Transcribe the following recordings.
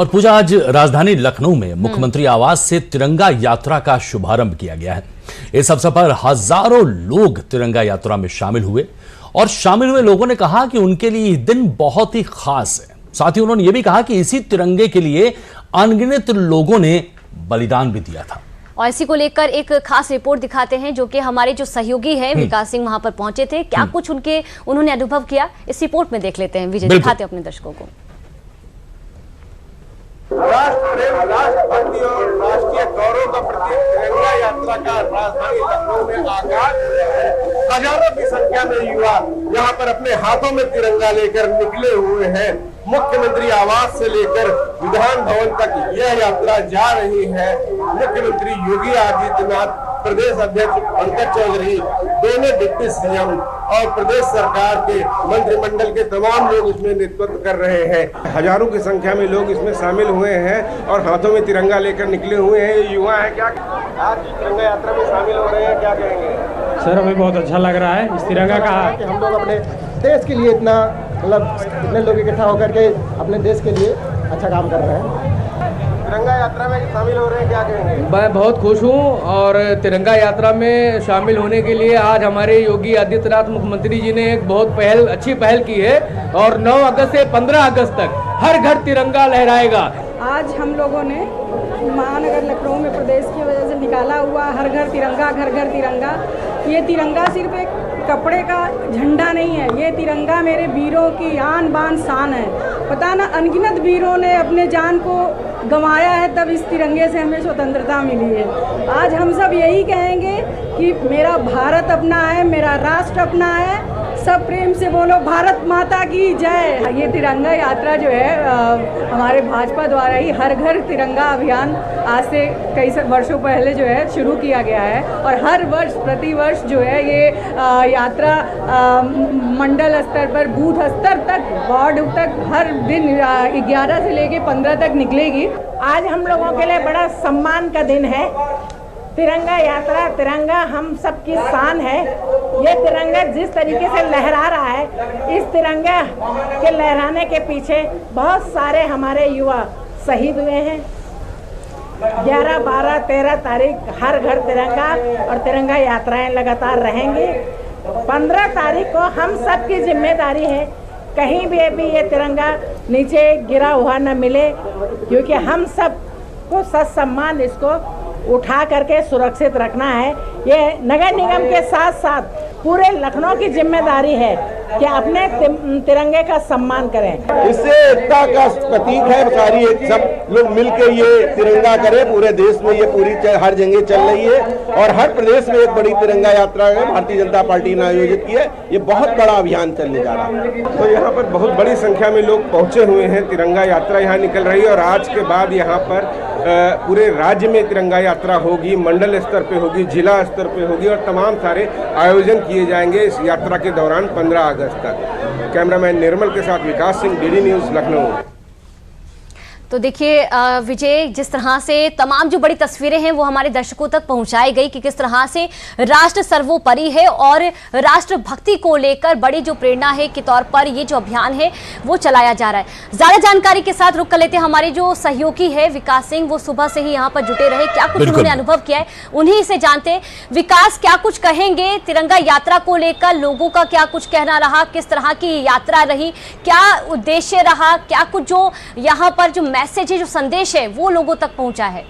और पूजा, आज राजधानी लखनऊ में मुख्यमंत्री आवास से तिरंगा यात्रा का शुभारंभ किया गया है। इस अवसर पर हजारों लोग तिरंगा यात्रा में शामिल हुए और शामिल हुए लोगों ने कहा कि उनके लिए यह दिन बहुत ही खास है। साथ ही उन्होंने यह भी कहा कि इसी तिरंगे के लिए अनगिनत लोगों ने बलिदान भी दिया था। और इसी को लेकर एक खास रिपोर्ट दिखाते हैं, जो कि हमारे जो सहयोगी हैं विकास सिंह वहां पर पहुंचे थे। क्या कुछ उन्होंने अनुभव किया, इस रिपोर्ट में देख लेते हैं। विजय, दिखाते अपने दर्शकों को। राष्ट्र प्रेम, राष्ट्रभक्ति और राष्ट्रीय गौरव का प्रतीक तिरंगा यात्रा का राजधानी लखनऊ में आगाज। हजारों की संख्या में युवा यहाँ पर अपने हाथों में तिरंगा लेकर निकले हुए हैं। मुख्यमंत्री आवास से लेकर विधान भवन तक यह यात्रा जा रही है। मुख्यमंत्री योगी आदित्यनाथ, प्रदेश अध्यक्ष पंकज चौधरी, दोनों डिप्टी सीएम और प्रदेश सरकार के मंत्रिमंडल के तमाम लोग इसमें नेतृत्व कर रहे हैं। हजारों की संख्या में लोग इसमें शामिल हुए हैं और हाथों में तिरंगा लेकर निकले हुए हैं। ये युवा है, क्या आज तिरंगा यात्रा में शामिल हो रहे हैं, क्या कहेंगे? सर, हमें बहुत अच्छा लग रहा है इस तिरंगा का कि हम लोग अपने देश के लिए इतना इतने लोग इकट्ठा होकर के अपने देश के लिए अच्छा काम कर रहे हैं। तिरंगा यात्रा में शामिल हो रहे हैं, क्या कहेंगे? मैं बहुत खुश हूँ और तिरंगा यात्रा में शामिल होने के लिए आज हमारे योगी आदित्यनाथ मुख्यमंत्री जी ने एक बहुत अच्छी पहल की है और 9 अगस्त से 15 अगस्त तक हर घर तिरंगा लहराएगा। आज हम लोगों ने महानगर लखनऊ में प्रदेश की वजह से निकाला हुआ हर घर तिरंगा, घर घर तिरंगा। ये तिरंगा सिर्फ एक कपड़े का झंडा नहीं है, ये तिरंगा मेरे वीरों की आन बान शान है। पता ना अनगिनत वीरों ने अपने जान को गंवाया है, तब इस तिरंगे से हमें स्वतंत्रता मिली है। आज हम सब यही कहेंगे कि मेरा भारत अपना है, मेरा राष्ट्र अपना है। सब प्रेम से बोलो भारत माता की जय। ये तिरंगा यात्रा जो है हमारे भाजपा द्वारा ही हर घर तिरंगा अभियान आज से कई वर्षों पहले जो है शुरू किया गया है और हर वर्ष प्रतिवर्ष जो है ये यात्रा मंडल स्तर पर, बूथ स्तर तक, वार्ड तक हर दिन 11 से लेके 15 तक निकलेगी। आज हम लोगों के लिए बड़ा सम्मान का दिन है। तिरंगा यात्रा, तिरंगा हम सबकी शान है। ये तिरंगा जिस तरीके से लहरा रहा है, इस तिरंगा के लहराने के पीछे बहुत सारे हमारे युवा शहीद हुए हैं। 11, 12, 13 तारीख हर घर तिरंगा और तिरंगा यात्राएं लगातार रहेंगी। 15 तारीख को हम सब की जिम्मेदारी है कहीं भी ये तिरंगा नीचे गिरा हुआ न मिले, क्योंकि हम सब को ससम्मान इसको उठा करके सुरक्षित रखना है। ये नगर निगम के साथ साथ पूरे लखनऊ की जिम्मेदारी है कि अपने तिरंगे का सम्मान करें। इससे एकता का प्रतीक है। सारी सब लोग मिलकर ये तिरंगा करें। पूरे देश में ये पूरी हर जगह चल रही है और हर प्रदेश में एक बड़ी तिरंगा यात्रा है भारतीय जनता पार्टी ने आयोजित की है। ये बहुत बड़ा अभियान चलने जा रहा है। तो यहाँ पर बहुत बड़ी संख्या में लोग पहुंचे हुए हैं। तिरंगा यात्रा यहाँ निकल रही है और आज के बाद यहाँ पर पूरे राज्य में तिरंगा यात्रा होगी, मंडल स्तर पे होगी, जिला स्तर पे होगी और तमाम सारे आयोजन किए जाएंगे इस यात्रा के दौरान 15 अगस्त तक। कैमरामैन निर्मल के साथ विकास सिंह, डीडी न्यूज़, लखनऊ। तो देखिए विजय, जिस तरह से तमाम जो बड़ी तस्वीरें हैं वो हमारे दर्शकों तक पहुंचाई गई कि किस तरह से राष्ट्र सर्वोपरि है और राष्ट्र भक्ति को लेकर बड़ी जो प्रेरणा है के तौर पर ये जो अभियान है वो चलाया जा रहा है। ज्यादा जानकारी के साथ रुक कर लेते हैं हमारे जो सहयोगी है विकास सिंह, वो सुबह से ही यहाँ पर जुटे रहे। क्या कुछ उन्होंने अनुभव किया है उन्हीं से जानते हैं। विकास, क्या कुछ कहेंगे तिरंगा यात्रा को लेकर? लोगों का क्या कुछ कहना रहा, किस तरह की यात्रा रही, क्या उद्देश्य रहा, क्या कुछ जो यहाँ पर जो मैसेज है, जो संदेश है वो लोगों तक पहुंचा है?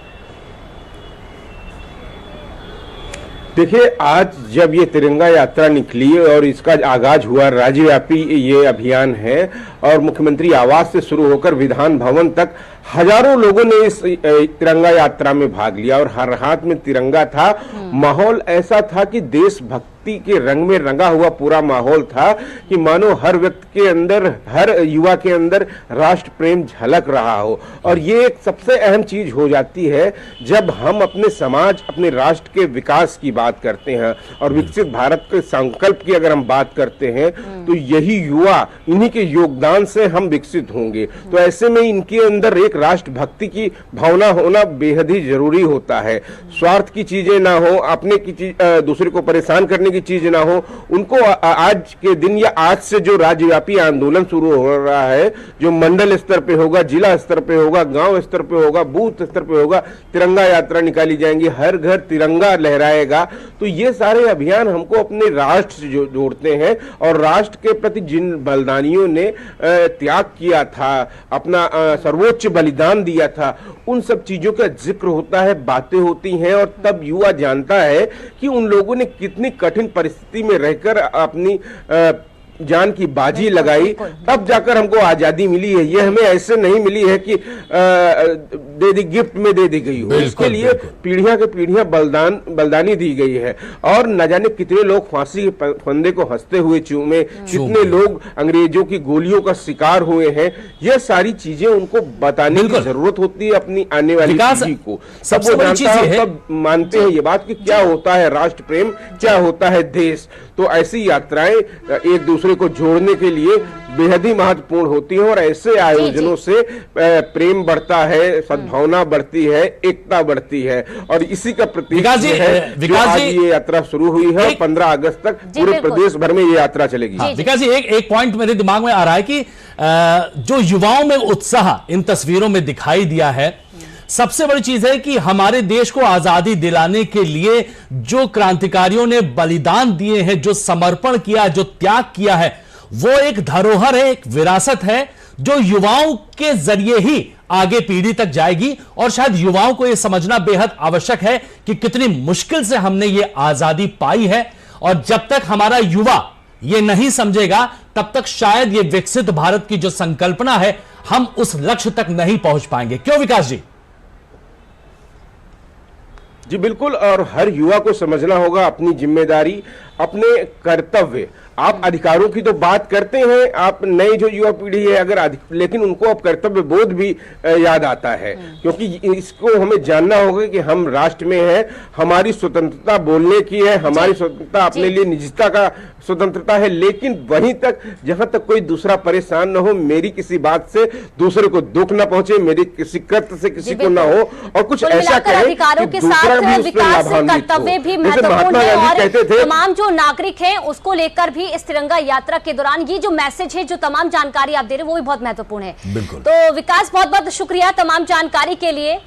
देखिए, आज जब ये तिरंगा यात्रा निकली और इसका आगाज हुआ, राज्यव्यापी ये अभियान है और मुख्यमंत्री आवास से शुरू होकर विधान भवन तक हजारों लोगों ने इस तिरंगा यात्रा में भाग लिया और हर हाथ में तिरंगा था। माहौल ऐसा था कि देशभक्ति के रंग में रंगा हुआ पूरा माहौल था कि मानो हर व्यक्ति के अंदर, हर युवा के अंदर राष्ट्र प्रेम झलक रहा हो। और ये एक सबसे अहम चीज हो जाती है जब हम अपने समाज, अपने राष्ट्र के विकास की बात करते हैं और विकसित भारत के संकल्प की अगर हम बात करते हैं तो यही युवा, इन्हीं के योगदान से हम विकसित होंगे। तो ऐसे में इनके अंदर एक राष्ट्र भक्ति की भावना होना बेहद ही जरूरी होता है। स्वार्थ की चीजें ना हो, अपने की चीज, दूसरे को परेशान करने की चीज ना हो, उनको आज के दिन या आज से जो राज्यव्यापी आंदोलन शुरू हो रहा है, जो मंडल स्तर पे होगा, जिला स्तर पे होगा, गांव स्तर पे होगा, बूथ स्तर पे होगा, तिरंगा यात्रा निकाली जाएंगी, हर घर तिरंगा लहराएगा। तो ये सारे अभियान हमको अपने राष्ट्र से जोड़ते हैं और राष्ट्र के प्रति जिन बलिदानियों ने त्याग किया था, अपना सर्वोच्च बलिदान दिया था, उन सब चीजों का जिक्र होता है, बातें होती हैं और तब युवा जानता है कि उन लोगों ने कितनी कठिन परिस्थिति में रहकर अपनी जान की बाजी लगाई, तब जाकर हमको आजादी मिली है। ये हमें ऐसे नहीं मिली है कि दे दी, गिफ्ट में दे दी गई हो। इसके लिए पीढ़ियां के पीढ़ियां बलिदानी दी गई है और न जाने कितने लोग फांसी के फंदे को हंसते हुए चूमे, कितने लोग अंग्रेजों की गोलियों का शिकार हुए हैं। ये सारी चीजें उनको बताने की जरूरत होती है अपनी आने वाली पीढ़ी को। सब वो जानता है, सब मानते हैं ये बात कि क्या होता है राष्ट्र प्रेम, क्या होता है देश। तो ऐसी यात्राएं एक दूसरे को जोड़ने के लिए बेहद ही महत्वपूर्ण होती हैं और ऐसे आयोजनों से प्रेम बढ़ता है, सद्भावना बढ़ती है, एकता बढ़ती है और इसी का प्रतीक है जो आज ये यात्रा शुरू हुई है। 15 अगस्त तक पूरे प्रदेश भर में ये यात्रा चलेगी। विकास जी, एक पॉइंट मेरे दिमाग में आ रहा है कि जो युवाओं में उत्साह इन तस्वीरों में दिखाई दिया है, सबसे बड़ी चीज है कि हमारे देश को आजादी दिलाने के लिए जो क्रांतिकारियों ने बलिदान दिए हैं, जो समर्पण किया, जो त्याग किया है, वो एक धरोहर है, एक विरासत है जो युवाओं के जरिए ही आगे पीढ़ी तक जाएगी। और शायद युवाओं को यह समझना बेहद आवश्यक है कि कितनी मुश्किल से हमने ये आजादी पाई है और जब तक हमारा युवा ये नहीं समझेगा तब तक शायद ये विकसित भारत की जो संकल्पना है, हम उस लक्ष्य तक नहीं पहुंच पाएंगे। क्यों विकास जी? जी बिल्कुल, और हर युवा को समझना होगा अपनी जिम्मेदारी, अपने कर्तव्य। आप अधिकारों की तो बात करते हैं, आप नई जो युवा पीढ़ी है अगर लेकिन उनको अब कर्तव्य बोध भी याद आता है, क्योंकि इसको हमें जानना होगा कि हम राष्ट्र में हैं, हमारी स्वतंत्रता बोलने की है, हमारी स्वतंत्रता अपने लिए निजता का स्वतंत्रता है, लेकिन वहीं तक जहां तक कोई दूसरा परेशान न हो, मेरी किसी बात से दूसरे को दुख न पहुंचे, मेरी किसी कृत्य से किसी को न हो और कुछ ऐसा करें कि दूसरा भी उसमें लाभान्वित हो। जैसे महात्मा गांधी कहते थे, तमाम जो नागरिक हैं उसको लेकर भी इस तिरंगा यात्रा के दौरान ये जो मैसेज है, जो तमाम जानकारी आप दे रहे हैं वो भी बहुत महत्वपूर्ण है। तो विकास, बहुत बहुत शुक्रिया तमाम जानकारी के लिए।